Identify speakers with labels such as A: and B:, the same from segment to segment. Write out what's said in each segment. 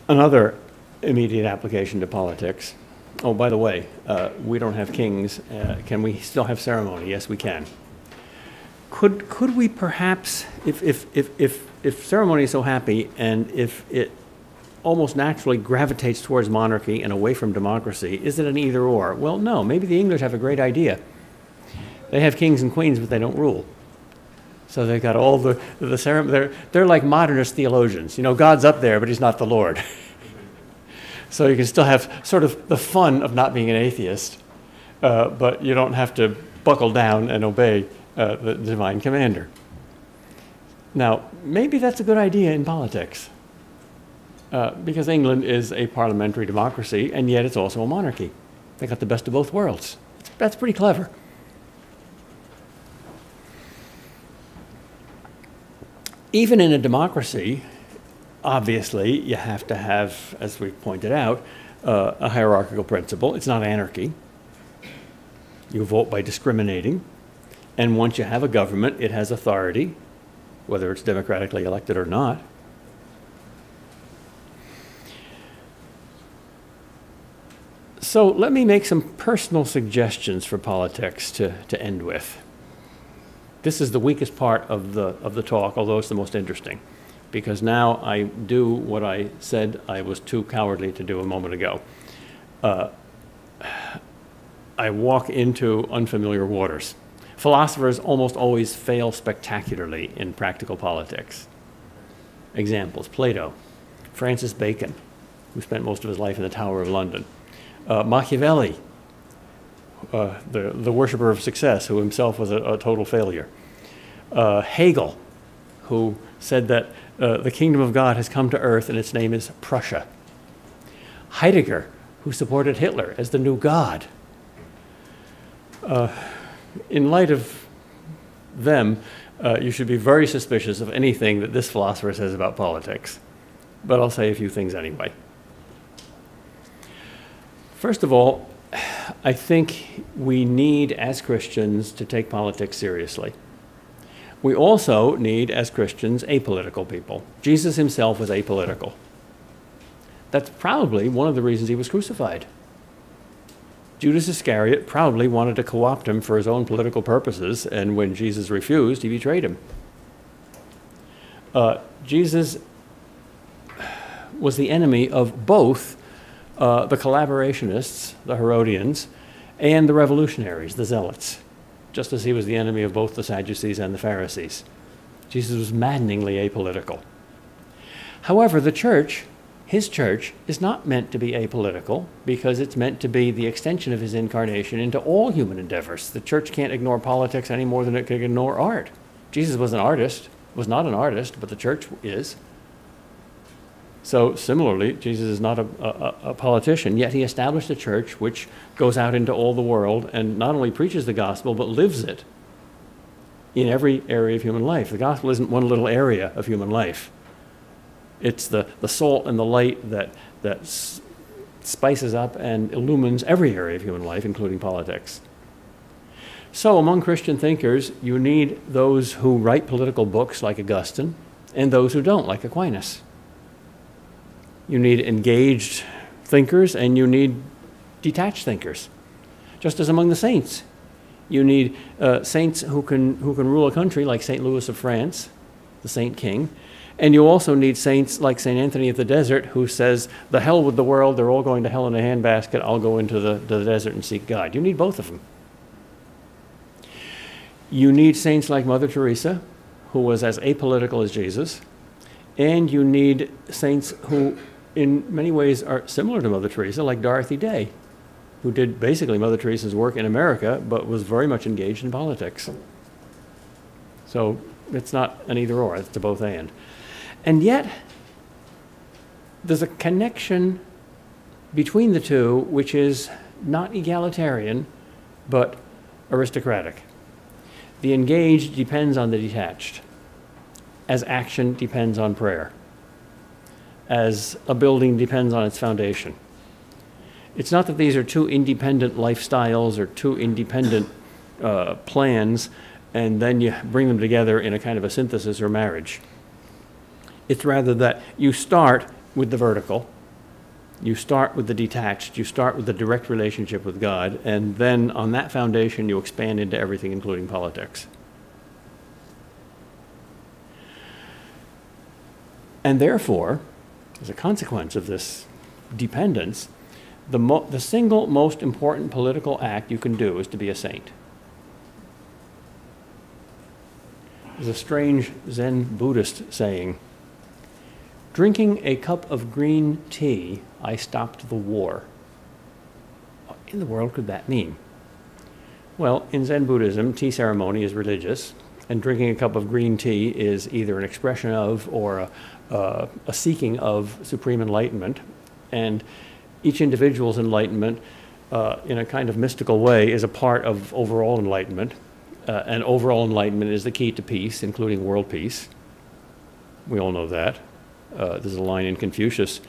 A: Another immediate application to politics. Oh, by the way, we don't have kings. Can we still have ceremony? Yes, we can. Could we perhaps, if ceremony is so happy and if it almost naturally gravitates towards monarchy and away from democracy, is it an either or? Well, no, maybe the English have a great idea. They have kings and queens, but they don't rule. So they've got all the ceremony. They're like modernist theologians. You know, God's up there, but he's not the Lord. So you can still have sort of the fun of not being an atheist, but you don't have to buckle down and obey the divine commander. Now, maybe that's a good idea in politics, because England is a parliamentary democracy, and yet it's also a monarchy. They got the best of both worlds. That's pretty clever. Even in a democracy, obviously, you have to have, as we pointed out, a hierarchical principle. It's not anarchy. You vote by discriminating. And once you have a government, it has authority, whether it's democratically elected or not. So let me make some personal suggestions for politics to end with. This is the weakest part of the talk, although it's the most interesting, because now I do what I said I was too cowardly to do a moment ago. I walk into unfamiliar waters. Philosophers almost always fail spectacularly in practical politics. Examples: Plato, Francis Bacon, who spent most of his life in the Tower of London, Machiavelli, the worshipper of success, who himself was a total failure, Hegel, who said that the kingdom of God has come to earth and its name is Prussia, Heidegger, who supported Hitler as the new God. In light of them, you should be very suspicious of anything that this philosopher says about politics. But I'll say a few things anyway. First of all, I think we need, as Christians, to take politics seriously. We also need, as Christians, apolitical people. Jesus himself was apolitical. That's probably one of the reasons he was crucified. Judas Iscariot probably wanted to co-opt him for his own political purposes, and when Jesus refused, he betrayed him. Jesus was the enemy of both the collaborationists, the Herodians, and the revolutionaries, the Zealots, just as he was the enemy of both the Sadducees and the Pharisees. Jesus was maddeningly apolitical. However, the church, his church, is not meant to be apolitical because it's meant to be the extension of his incarnation into all human endeavors. The church can't ignore politics any more than it can ignore art. Jesus was an artist, was not an artist, but the church is. So similarly, Jesus is not a politician, yet he established a church which goes out into all the world and not only preaches the gospel, but lives it in every area of human life. The gospel isn't one little area of human life. It's the salt and the light that spices up and illumines every area of human life, including politics. So among Christian thinkers, you need those who write political books like Augustine and those who don't, like Aquinas. You need engaged thinkers and you need detached thinkers. Just as among the saints, you need saints who can rule a country like St. Louis of France, the saint king, and you also need saints like St. Anthony of the Desert, who says, the hell with the world, they're all going to hell in a handbasket, I'll go into the desert and seek God. You need both of them. You need saints like Mother Teresa, who was as apolitical as Jesus, and you need saints who in many ways are similar to Mother Teresa, like Dorothy Day, who did basically Mother Teresa's work in America, but was very much engaged in politics. So it's not an either or, it's a both and. And yet, there's a connection between the two which is not egalitarian, but aristocratic. The engaged depends on the detached, as action depends on prayer, as a building depends on its foundation. It's not that these are two independent lifestyles or two independent plans, and then you bring them together in a kind of a synthesis or marriage. It's rather that you start with the vertical, You start with the detached, you start with the direct relationship with God, and then on that foundation you expand into everything, including politics. And therefore, as a consequence of this dependence, the single most important political act you can do is to be a saint. There's a strange Zen Buddhist saying, "Drinking a cup of green tea, I stopped the war." What in the world could that mean? Well, in Zen Buddhism, tea ceremony is religious, and drinking a cup of green tea is either an expression of or a seeking of supreme enlightenment. And each individual's enlightenment, in a kind of mystical way, is a part of overall enlightenment. And overall enlightenment is the key to peace, including world peace. We all know that. There's a line in Confucius,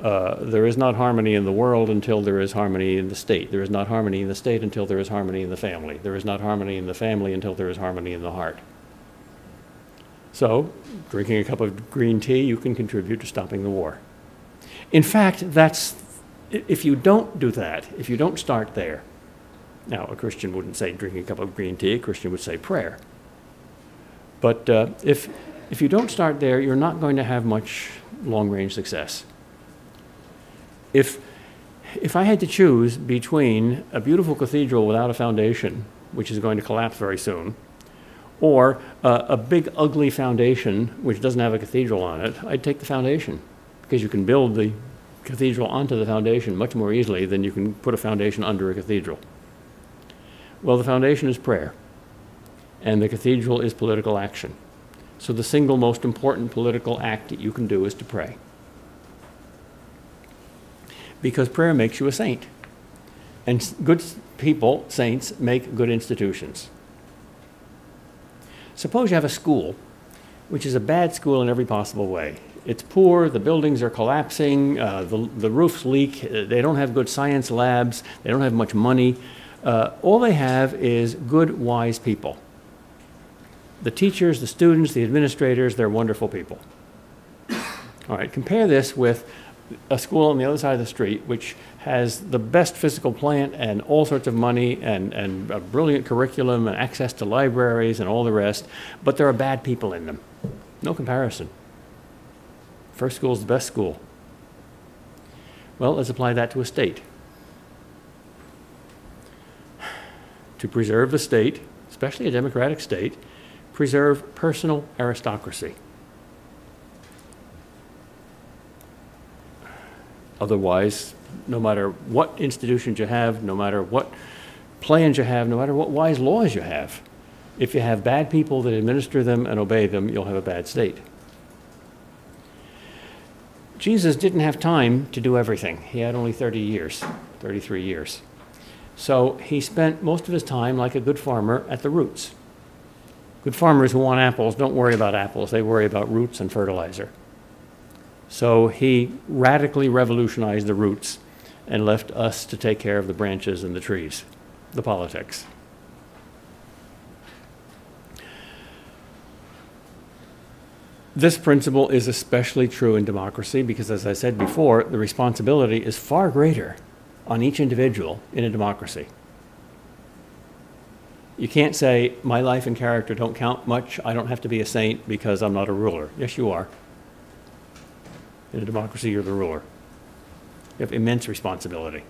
A: there is not harmony in the world until there is harmony in the state. There is not harmony in the state until there is harmony in the family. There is not harmony in the family until there is harmony in the heart. So, drinking a cup of green tea, you can contribute to stopping the war. In fact, if you don't do that, if you don't start there, now a Christian wouldn't say drinking a cup of green tea, a Christian would say prayer. But if you don't start there, you're not going to have much long-range success. If I had to choose between a beautiful cathedral without a foundation, which is going to collapse very soon, or a big ugly foundation which doesn't have a cathedral on it, I'd take the foundation, because you can build the cathedral onto the foundation much more easily than you can put a foundation under a cathedral. Well, the foundation is prayer, and the cathedral is political action. So the single most important political act that you can do is to pray. Because prayer makes you a saint. And good people, saints, make good institutions. Suppose you have a school, which is a bad school in every possible way. It's poor, the buildings are collapsing, the roofs leak, they don't have good science labs, they don't have much money. All they have is good, wise people. The teachers, the students, the administrators, they're wonderful people. All right, compare this with a school on the other side of the street which has the best physical plant and all sorts of money and a brilliant curriculum and access to libraries and all the rest, but there are bad people in them. No comparison. First school is the best school. Well, let's apply that to a state. To preserve the state, especially a democratic state, preserve personal aristocracy. Otherwise, no matter what institutions you have, no matter what plans you have, no matter what wise laws you have, if you have bad people that administer them and obey them, you'll have a bad state. Jesus didn't have time to do everything. He had only 30 years, 33 years. So he spent most of his time, like a good farmer, at the roots. Good farmers who want apples don't worry about apples. They worry about roots and fertilizer. So he radically revolutionized the roots and left us to take care of the branches and the trees, the politics. This principle is especially true in democracy because, as I said before, the responsibility is far greater on each individual in a democracy. You can't say, my life and character don't count much, I don't have to be a saint because I'm not a ruler. Yes, you are. In a democracy, you're the ruler. You have immense responsibility.